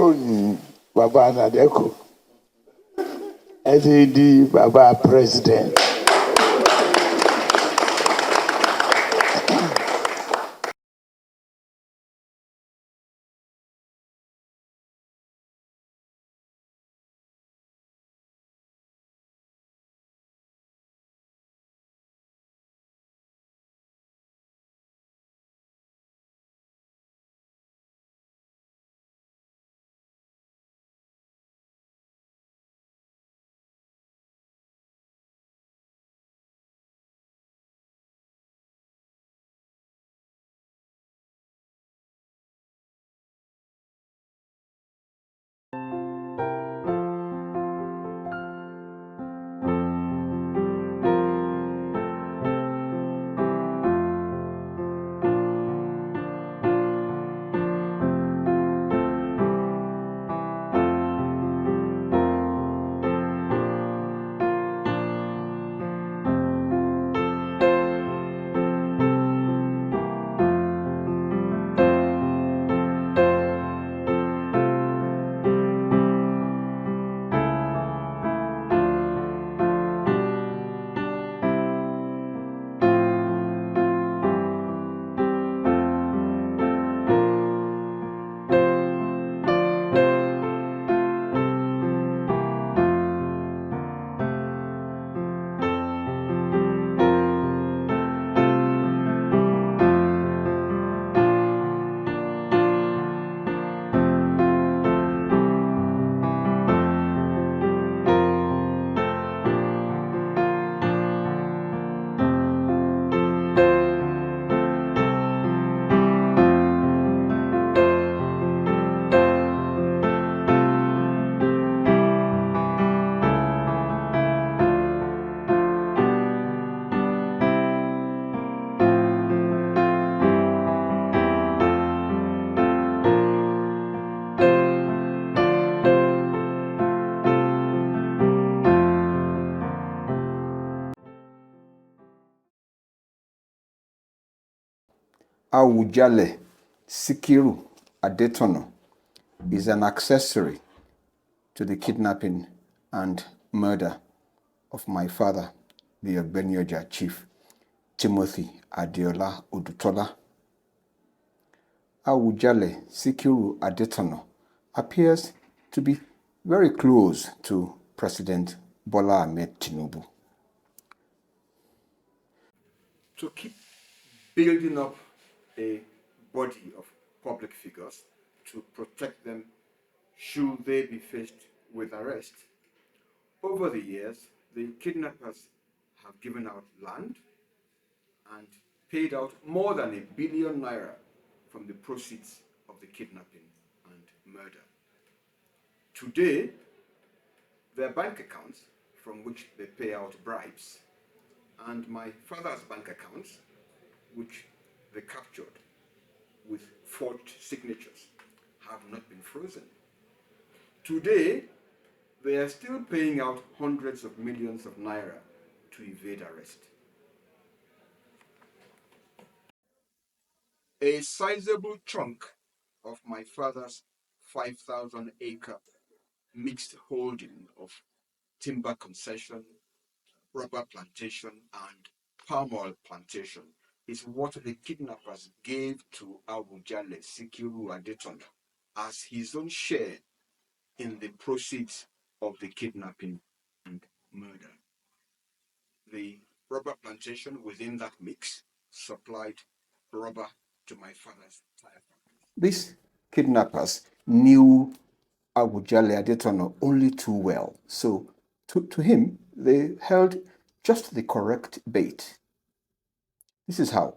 fóònù bàbá Nàdẹ́kò ẹ ti di bàbá president. Awujale Sikiru Adetona is an accessory to the kidnapping and murder of my father, the Ogbenioja chief, Timothy Adeọlá Odutola. Awujale Sikiru Adetona appears to be very close to President Bola Ahmed Tinubu. To keep building up a body of public figures to protect them should they be faced with arrest. Over the years, the kidnappers have given out land and paid out more than ₦1 billion from the proceeds of the kidnapping and murder. Today, their bank accounts from which they pay out bribes and my father's bank accounts, which they captured with forged signatures, have not been frozen. Today, they are still paying out hundreds of millions of naira to evade arrest. A sizable chunk of my father's 5,000-acre mixed holding of timber concession, rubber plantation, and palm oil plantation is what the kidnappers gave to Awujale Sikiru Adetona as his own share in the proceeds of the kidnapping and murder. The rubber plantation within that mix supplied rubber to my father's tyre factory. These kidnappers knew Awujale Adetona only too well, so to him, they held just the correct bait. This is how.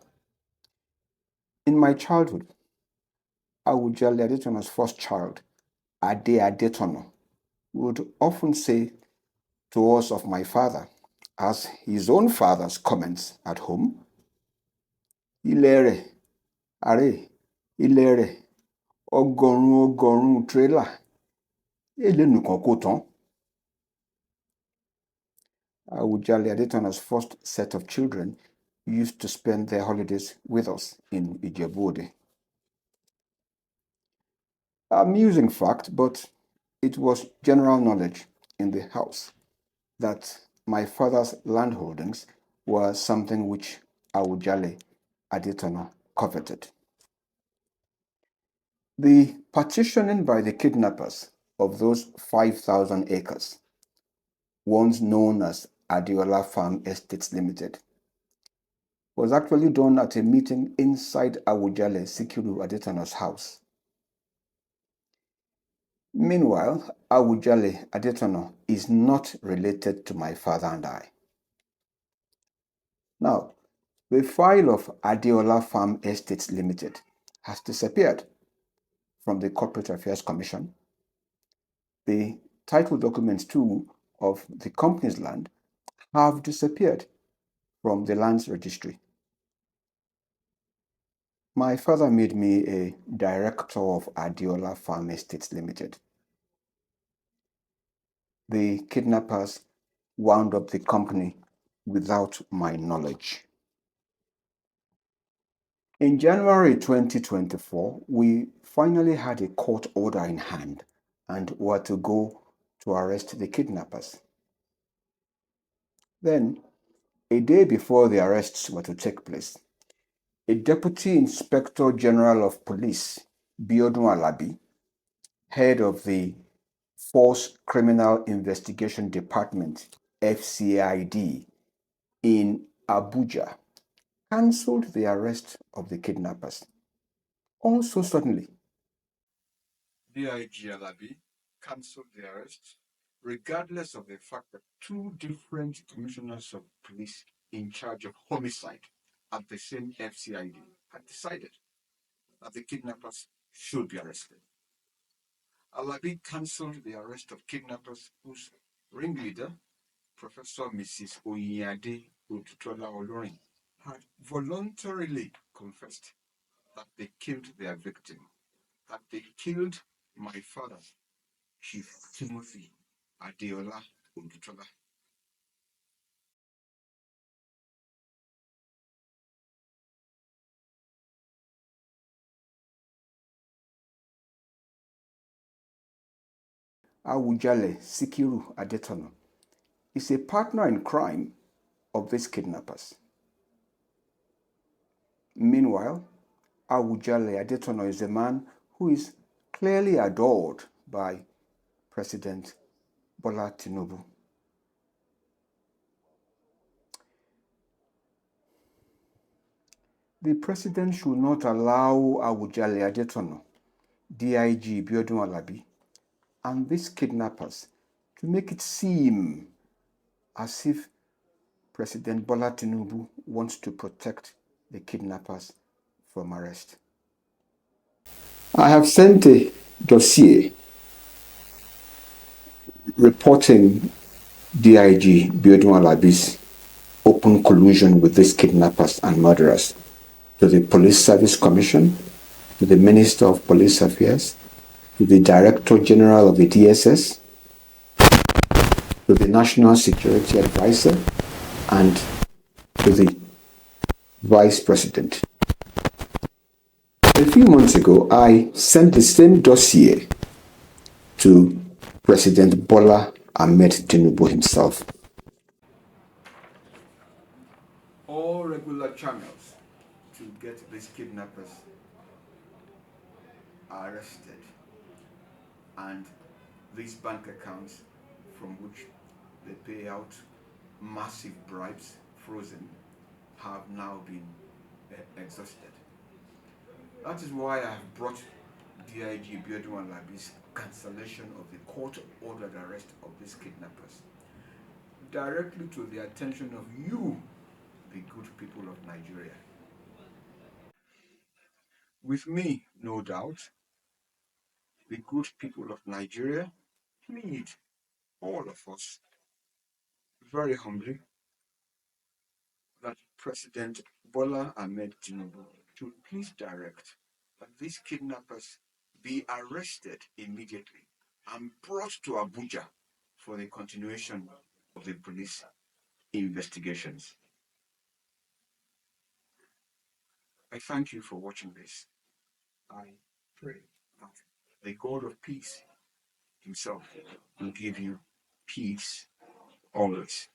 In my childhood, Awujale Adetona's first child, Ade Adetona, would often say to us of my father, as his own father's comments at home, Ilere, Are, Ilere, Ogorun trailer, Elenu Konkoton. Awujale Adetona's first set of children used to spend their holidays with us in Ijebuland. Amusing fact, but it was general knowledge in the house that my father's land holdings were something which Awujale Adetona coveted. The partitioning by the kidnappers of those 5,000 acres, once known as Adeọlá Farm Estates Limited, was actually done at a meeting inside Awujale Sikiru Adetona's house. Meanwhile, Awujale Adetona is not related to my father and I. Now, the file of Adeọlá Farm Estates Limited has disappeared from the Corporate Affairs Commission. The title documents too of the company's land have disappeared from the lands registry. My father made me a director of Adeọlá Farm Estates Limited. The kidnappers wound up the company without my knowledge. In January 2024, we finally had a court order in hand and were to go to arrest the kidnappers. Then, a day before the arrests were to take place, a Deputy Inspector General of Police, Biodun Alabi, head of the Force Criminal Investigation Department, FCID, in Abuja, cancelled the arrest of the kidnappers. Also suddenly, DIG Alabi cancelled the arrest, regardless of the fact that two different commissioners of police in charge of homicide at the same FCID had decided that the kidnappers should be arrested. Alabi cancelled the arrest of kidnappers whose ringleader, Professor Mrs. Awujale Odutola, had voluntarily confessed that they killed their victim, that they killed my father, Chief Timothy Adeọlá Odutola. Awujale Sikiru Adetona is a partner in crime of these kidnappers. Meanwhile, Awujale Adetona is a man who is clearly adored by President Bola Tinubu. The president should not allow Awujale Adetona, DIG Biodun Alabi, and these kidnappers to make it seem as if President Bola Tinubu wants to protect the kidnappers from arrest. I have sent a dossier reporting DIG Biodun Alabi's open collusion with these kidnappers and murderers to the Police Service Commission, to the Minister of Police Affairs, to the Director General of the DSS, to the National Security Advisor, and to the Vice President. A few months ago, I sent the same dossier to President Bola Ahmed Tinubu himself. All regular channels to get these kidnappers arrested and these bank accounts from which they pay out massive bribes, frozen, have now been exhausted. That is why I have brought DIG Biodun Alabi's cancellation of the court-ordered arrest of these kidnappers directly to the attention of you, the good people of Nigeria. With me, no doubt, the good people of Nigeria plead, all of us, very humbly, that President Bola Ahmed Tinubu should please direct that these kidnappers be arrested immediately and brought to Abuja for the continuation of the police investigations. I thank you for watching this. I pray that the God of peace himself will give you peace always.